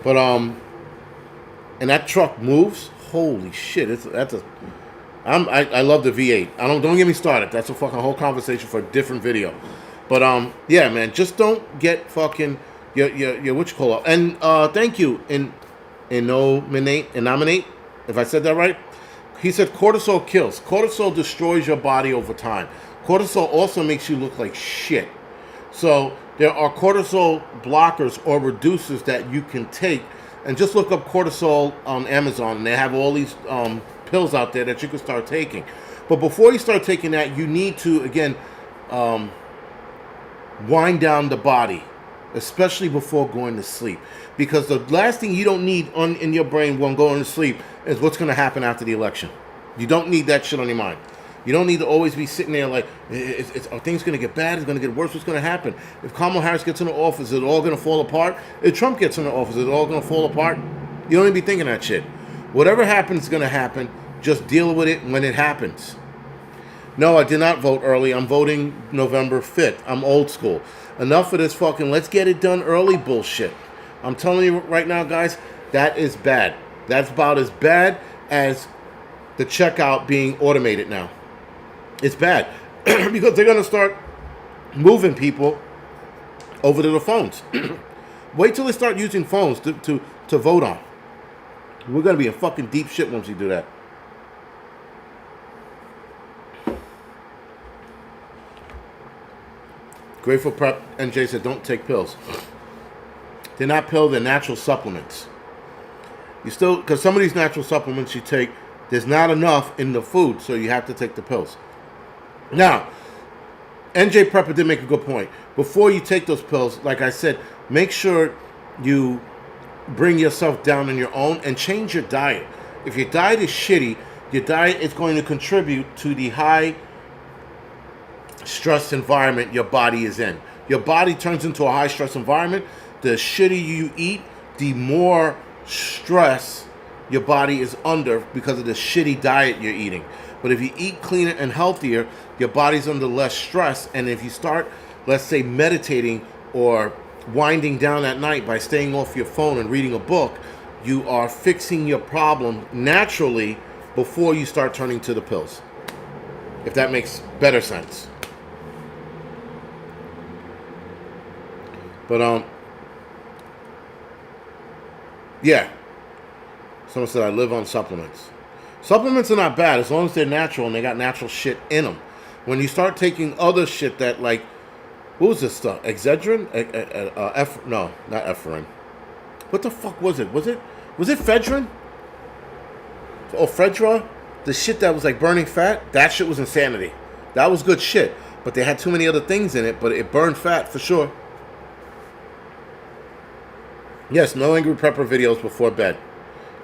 But and that truck moves. Holy shit! I love the V8. Don't get me started. That's a fucking whole conversation for a different video. But yeah, man, just don't get fucking your what you call it. And thank you nominate, if I said that right. He said cortisol kills. Cortisol destroys your body over time. Cortisol also makes you look like shit. So there are cortisol blockers or reducers that you can take. And just look up cortisol on Amazon. And they have all these pills out there that you can start taking. But before you start taking that, you need to, again, wind down the body. Especially before going to sleep. Because the last thing you don't need in your brain when going to sleep is what's going to happen after the election. You don't need that shit on your mind. You don't need to always be sitting there like, are things going to get bad? Is it going to get worse? What's going to happen? If Kamala Harris gets in the office, is it all going to fall apart? If Trump gets in the office, is it all going to fall apart? You don't even be thinking that shit. Whatever happens is going to happen. Just deal with it when it happens. No, I did not vote early. I'm voting November 5th. I'm old school. Enough of this fucking let's get it done early bullshit. I'm telling you right now, guys, that is bad. That's about as bad as the checkout being automated now. It's bad because they're going to start moving people over to the phones. Wait till they start using phones to vote on. We're going to be in fucking deep shit once we do that. Grateful Prep NJ said, don't take pills. They're not pills, they're natural supplements. You still, because some of these natural supplements you take, there's not enough in the food, so you have to take the pills. Now, NJ Prepper did make a good point. Before you take those pills, like I said, make sure you bring yourself down on your own and change your diet. If your diet is shitty, your diet is going to contribute to the high stress environment your body is in. Your body turns into a high stress environment. The shittier you eat, the more stress your body is under because of the shitty diet you're eating. But if you eat cleaner and healthier, your body's under less stress. And if you start, let's say, meditating or winding down at night by staying off your phone and reading a book, you are fixing your problem naturally before you start turning to the pills. If that makes better sense. But, yeah. Someone said I live on supplements. Supplements are not bad as long as they're natural and they got natural shit in them. When you start taking other shit that, like, what was this stuff? Excedrin? No, not Ephedrine. What the fuck was it? Was it Ephedrine? Oh, Ephedra? The shit that was like burning fat? That shit was insanity. That was good shit. But they had too many other things in it, but it burned fat for sure. Yes, no Angry Prepper videos before bed.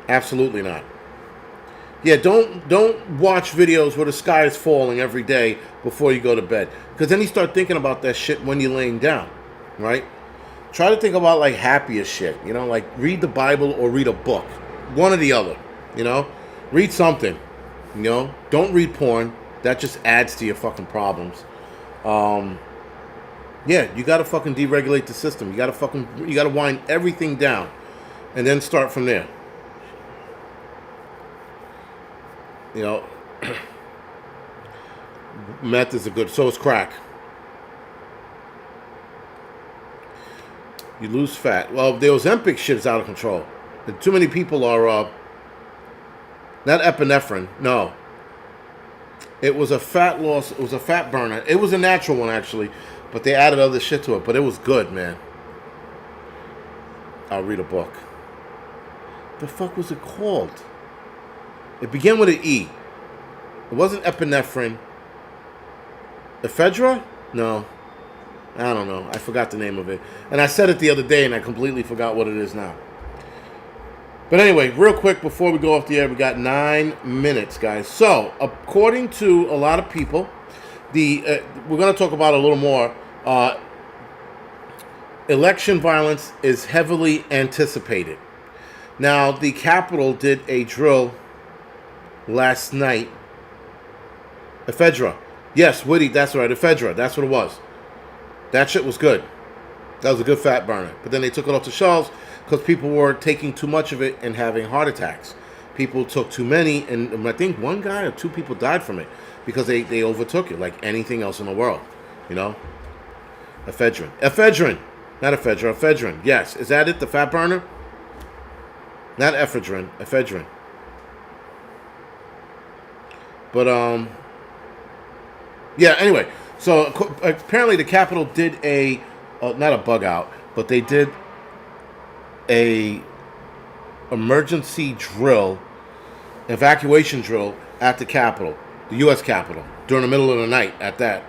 Absolutely not. Yeah, don't watch videos where the sky is falling every day before you go to bed. Because then you start thinking about that shit when you're laying down, right? Try to think about like happier shit. You know, like read the Bible or read a book. one or the other. You know, read something. You know, don't read porn. That just adds to your fucking problems. Yeah, you gotta fucking deregulate the system. You gotta wind everything down, and then start from there. You know, meth is a good. So is crack. You lose fat. Well, the Ozempic shit is out of control. And too many people are. Not epinephrine. No. It was a fat loss. It was a fat burner. It was a natural one actually, but they added other shit to it. But it was good, man. I'll read a book. The fuck was it called? It began with an E. It wasn't epinephrine. Ephedra? No. I don't know. I forgot the name of it. And I said it the other day and I completely forgot what it is now. But anyway, real quick before we go off the air, we got 9 minutes, guys. So, according to a lot of people, we're going to talk about a little more. Election violence is heavily anticipated. Now, the Capitol did a drill last night. Ephedra. Yes, Woody, that's right. Ephedra. That's what it was. That shit was good. That was a good fat burner. But then they took it off the shelves because people were taking too much of it and having heart attacks. People took too many, and I think one guy or two people died from it because they overtook it like anything else in the world. You know? Ephedrine. Ephedrine. Not ephedra. Ephedrine. Yes. Is that it? The fat burner? Not ephedrine. Ephedrine. But, yeah, anyway. So, apparently the Capitol did not a bug out, but they did a emergency drill, evacuation drill at the Capitol, the U.S. Capitol, during the middle of the night at that.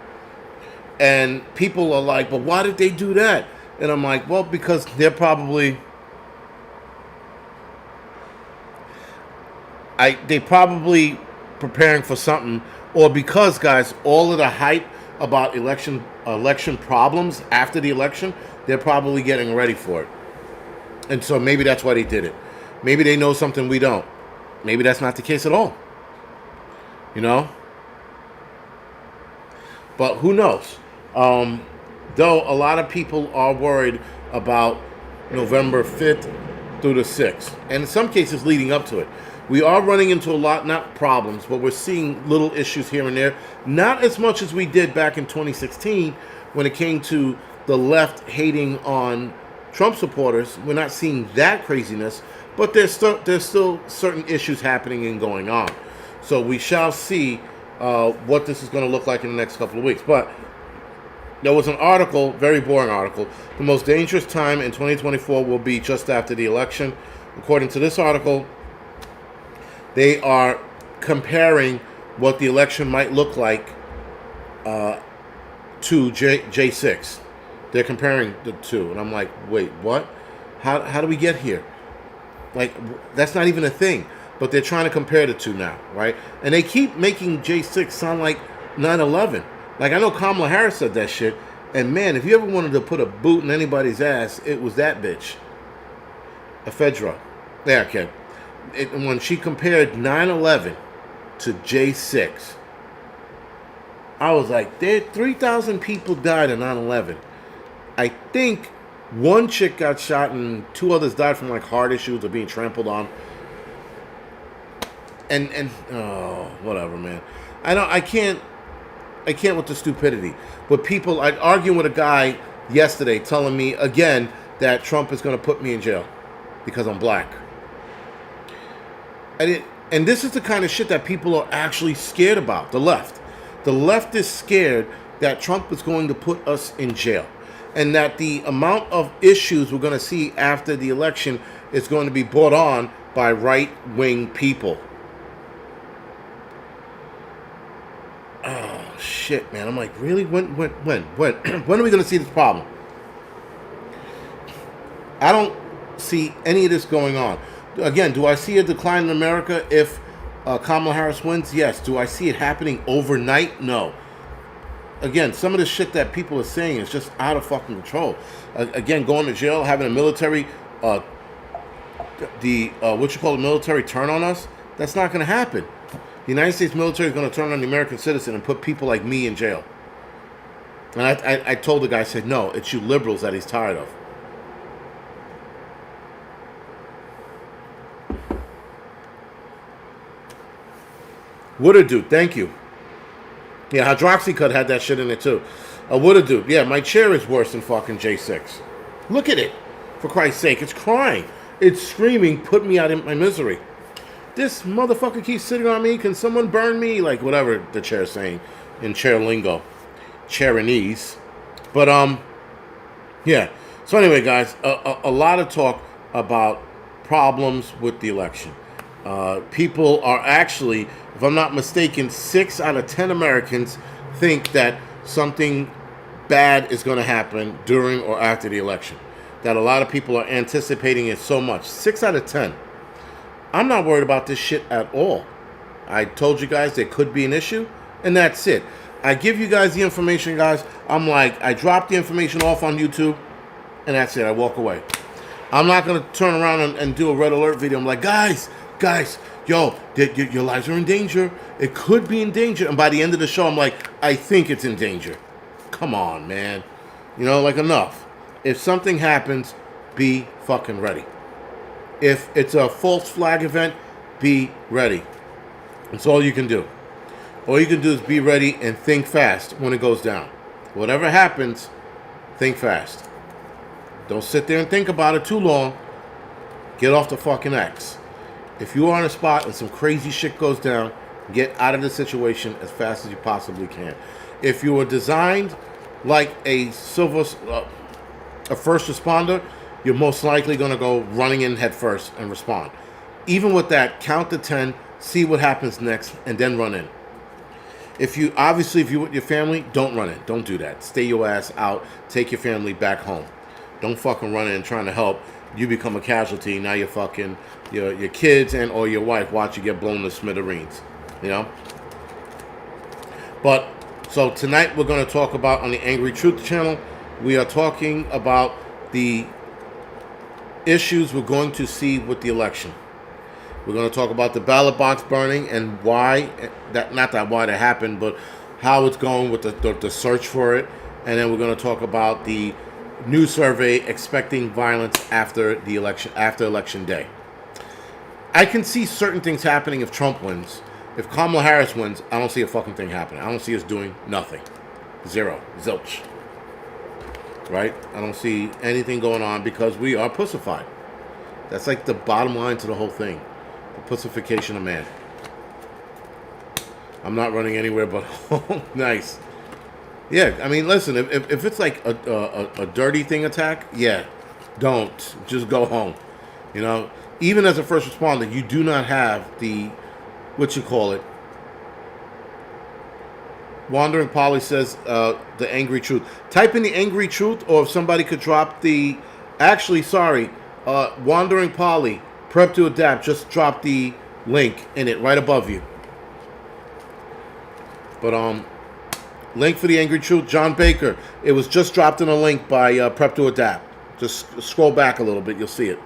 And people are like, but why did they do that? And I'm like, well, because they're probably... they probably preparing for something, or because, guys, all of the hype about election problems after the election, they're probably getting ready for it. And so maybe that's why they did it. Maybe they know something we don't. Maybe that's not the case at all. You know? But who knows? Though a lot of people are worried about November 5th through the 6th. And in some cases leading up to it. We are running into a lot, not problems, but we're seeing little issues here and there. Not as much as we did back in 2016 when it came to the left hating on Trump supporters. We're not seeing that craziness, but there's still certain issues happening and going on. So we shall see what this is going to look like in the next couple of weeks. But there was an article, very boring article. The most dangerous time in 2024 will be just after the election. According to this article, they are comparing what the election might look like to J6. They're comparing the two. And I'm like, wait, what? How do we get here? Like, that's not even a thing. But they're trying to compare the two now, right? And they keep making J6 sound like 9/11. Like, I know Kamala Harris said that shit. And, man, if you ever wanted to put a boot in anybody's ass, it was that bitch. Ephedra. Yeah, okay. When she compared 9/11 to J6, I was like, 3,000 people died in 9/11. I think one chick got shot and 2 others died from like heart issues or being trampled on. And oh, whatever, man. I can't with the stupidity. But people, I arguing with a guy yesterday telling me again that Trump is going to put me in jail because I'm black. And this is the kind of shit that people are actually scared about, the left. The left is scared that Trump is going to put us in jail. And that the amount of issues we're going to see after the election is going to be brought on by right-wing people. Oh, shit, man. I'm like, really? When? When are we going to see this problem? I don't see any of this going on. Again, do I see a decline in America if Kamala Harris wins? Yes. Do I see it happening overnight? No. Again, some of the shit that people are saying is just out of fucking control. Again, going to jail, having a military what you call the military turn on us, that's not going to happen. The United States military is going to turn on the American citizen and put people like me in jail. And I told the guy, I said, no, it's you liberals that he's tired of. Woulda Dude, thank you. Yeah, Hydroxycut had that shit in it too. Woulda Dude, yeah, my chair is worse than fucking J6. Look at it. For Christ's sake, it's crying. It's screaming, put me out of my misery. This motherfucker keeps sitting on me. Can someone burn me? Like, whatever the chair's saying in chair lingo. Chairinese. But, yeah. So anyway, guys, a lot of talk about problems with the election. People are actually, if I'm not mistaken, 6 out of 10 Americans think that something bad is going to happen during or after the election. That a lot of people are anticipating it so much. 6 out of 10. I'm not worried about this shit at all. I told you guys there could be an issue, and that's it. I give you guys the information, guys. I'm like, I drop the information off on YouTube, and that's it. I walk away. I'm not going to turn around and do a red alert video. I'm like, guys, yo, your lives are in danger. It could be in danger. And by the end of the show, I'm like, I think it's in danger. Come on, man. You know, like, enough. If something happens, be fucking ready. If it's a false flag event, be ready. That's all you can do. All you can do is be ready and think fast when it goes down. Whatever happens, think fast. Don't sit there and think about it too long. Get off the fucking X. If you are on a spot and some crazy shit goes down, get out of the situation as fast as you possibly can. If you were designed like a first responder, you're most likely going to go running in head first and respond. Even with that, count to 10, see what happens next, and then run in. If you're with your family, don't run in. Don't do that. Stay your ass out. Take your family back home. Don't fucking run in trying to help. You become a casualty. Now you're fucking your kids and or your wife watch you get blown to smithereens. You know? But, so tonight we're going to talk about, on the Angry Truth channel, we are talking about the issues we're going to see with the election. We're going to talk about the ballot box burning and why that, not that why that happened, but how it's going with the search for it. And then we're going to talk about the new survey expecting violence after the election, after election day. I can see certain things happening if Trump wins. If Kamala Harris wins, I don't see a fucking thing happening. I don't see us doing nothing. Zero. Zilch. Right? I don't see anything going on because we are pussified. That's like the bottom line to the whole thing. The pussification of man. I'm not running anywhere but home. Nice. Yeah, I mean, listen, if it's like a dirty thing attack, yeah, don't. Just go home. You know, even as a first responder, you do not have the, what you call it. Wandering Polly says, the Angry Truth. Type in the Angry Truth, or if somebody could drop the, actually, sorry, Wandering Polly, Prep to Adapt, just drop the link in it right above you. But, link for the Angry Truth, John Baker. It was just dropped in a link by Prep to Adapt. Just scroll back a little bit, you'll see it.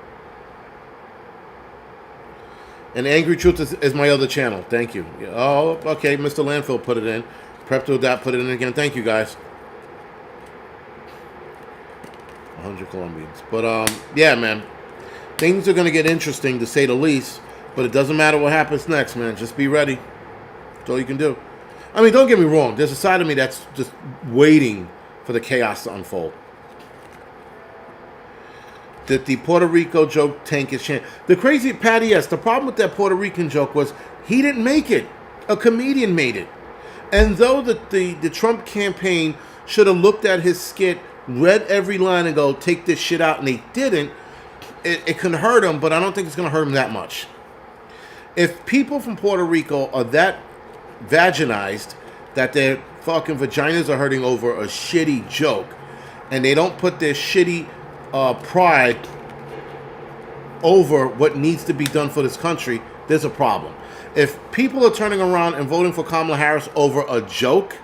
And Angry Truth is my other channel. Thank you. Oh, okay, Mr. Landfill put it in. Prep to Adapt put it in again. Thank you, guys. 100 Colombians. But, yeah, man. Things are going to get interesting, to say the least. But it doesn't matter what happens next, man. Just be ready. That's all you can do. I mean, don't get me wrong. There's a side of me that's just waiting for the chaos to unfold. That the Puerto Rico joke tank is changed. The crazy Patty S. The problem with that Puerto Rican joke was he didn't make it. A comedian made it. And though the Trump campaign should have looked at his skit, read every line, and go, take this shit out, and they didn't, it can hurt him, but I don't think it's going to hurt him that much. If people from Puerto Rico are that vaginized that their fucking vaginas are hurting over a shitty joke, and they don't put their shitty pride over what needs to be done for this country, there's a problem. If people are turning around and voting for Kamala Harris over a joke,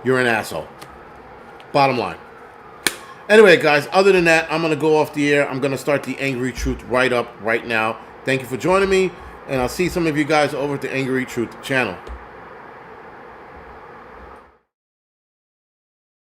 you're an asshole. Bottom line. Anyway, guys, other than that, I'm going to go off the air. I'm going to start the Angry Truth right up right now. Thank you for joining me, and I'll see some of you guys over at the Angry Truth channel.